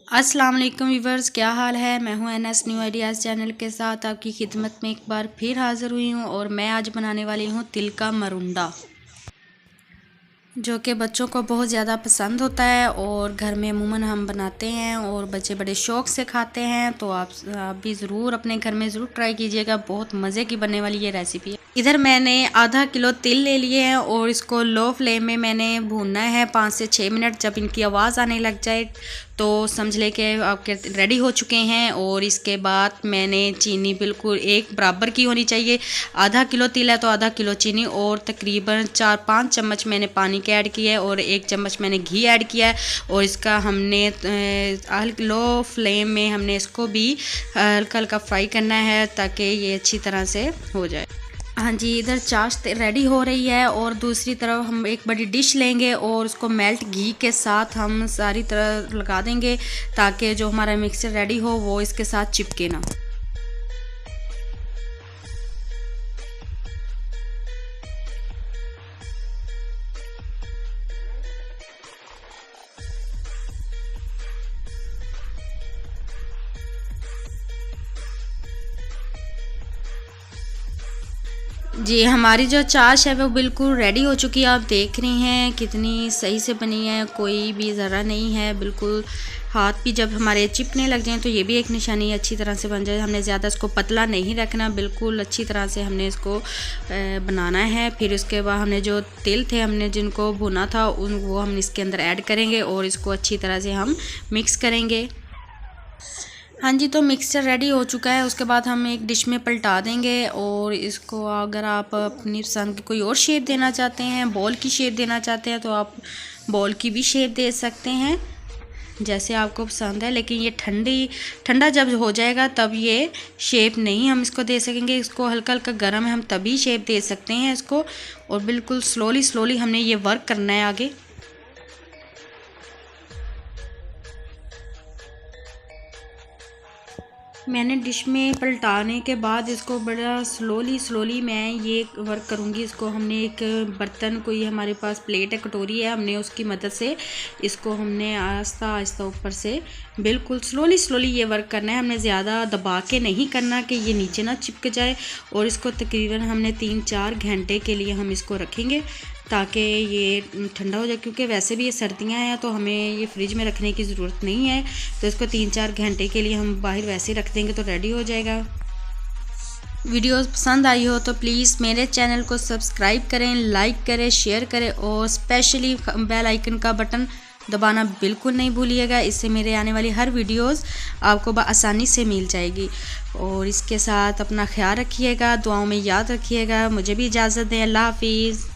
अस्सलाम वालेकुम व्यूवर्स, क्या हाल है। मैं हूं एनएस न्यू आइडियाज़ चैनल के साथ आपकी खिदमत में एक बार फिर हाज़िर हुई हूं और मैं आज बनाने वाली हूं तिल का मरुंडा, जो कि बच्चों को बहुत ज़्यादा पसंद होता है और घर में अमूमन हम बनाते हैं और बच्चे बड़े शौक़ से खाते हैं। तो आप भी ज़रूर अपने घर में ज़रूर ट्राई कीजिएगा, बहुत मज़े की बनने वाली ये रेसिपी है। इधर मैंने आधा किलो तिल ले लिए हैं और इसको लो फ्लेम में मैंने भूनना है 5 से 6 मिनट। जब इनकी आवाज़ आने लग जाए तो समझ ले कि आपके रेडी हो चुके हैं। और इसके बाद मैंने चीनी बिल्कुल एक बराबर की होनी चाहिए। आधा किलो तिल है तो आधा किलो चीनी और तकरीबन 4-5 चम्मच मैंने पानी के ऐड किया है और 1 चम्मच मैंने घी ऐड किया है। और इसका हमने लो फ्लेम में हमने इसको भी हल्का हल्का फ्राई करना है ताकि ये अच्छी तरह से हो जाए। हाँ जी, इधर चाश रेडी हो रही है और दूसरी तरफ हम एक बड़ी डिश लेंगे और उसको मेल्ट घी के साथ हम सारी तरह लगा देंगे ताकि जो हमारा मिक्सचर रेडी हो वो इसके साथ चिपके ना। जी, हमारी जो चाश है वो बिल्कुल रेडी हो चुकी है। आप देख रही हैं कितनी सही से बनी है, कोई भी ज़रा नहीं है। बिल्कुल हाथ भी जब हमारे चिपने लग जाएं तो ये भी एक निशानी अच्छी तरह से बन जाए। हमने ज़्यादा इसको पतला नहीं रखना, बिल्कुल अच्छी तरह से हमने इसको बनाना है। फिर उसके बाद हमने जो तिल थे हमने जिनको भुना था वो हम इसके अंदर ऐड करेंगे और इसको अच्छी तरह से हम मिक्स करेंगे। हाँ जी, तो मिक्सचर रेडी हो चुका है। उसके बाद हम एक डिश में पलटा देंगे और इसको अगर आप अपनी पसंद की कोई और शेप देना चाहते हैं, बॉल की शेप देना चाहते हैं तो आप बॉल की भी शेप दे सकते हैं जैसे आपको पसंद है। लेकिन ये ठंडा जब हो जाएगा तब ये शेप नहीं हम इसको दे सकेंगे। इसको हल्का हल्का गर्म है, हम तभी शेप दे सकते हैं इसको। और बिल्कुल स्लोली हमने ये वर्क करना है आगे। मैंने डिश में पलटाने के बाद इसको बड़ा स्लोली मैं ये वर्क करूँगी। इसको हमने एक बर्तन, कोई हमारे पास प्लेट है, कटोरी है, हमने उसकी मदद से इसको हमने आहिस्ता आहिस्ता ऊपर से बिल्कुल स्लोली ये वर्क करना है। हमने ज़्यादा दबा के नहीं करना कि ये नीचे ना चिपक जाए। और इसको तकरीबन हमने 3-4 घंटे के लिए हम इसको रखेंगे ताकि ये ठंडा हो जाए, क्योंकि वैसे भी ये सर्दियां हैं तो हमें ये फ्रिज में रखने की ज़रूरत नहीं है। तो इसको 3-4 घंटे के लिए हम बाहर वैसे रख देंगे तो रेडी हो जाएगा। वीडियो पसंद आई हो तो प्लीज़ मेरे चैनल को सब्सक्राइब करें, लाइक करें, शेयर करें और स्पेशली बेल आइकन का बटन दबाना बिल्कुल नहीं भूलिएगा। इससे मेरे आने वाली हर वीडियोस आपको आसानी से मिल जाएगी। और इसके साथ अपना ख्याल रखिएगा, दुआओं में याद रखिएगा। मुझे भी इजाज़त दें। अल्लाह हाफिज़।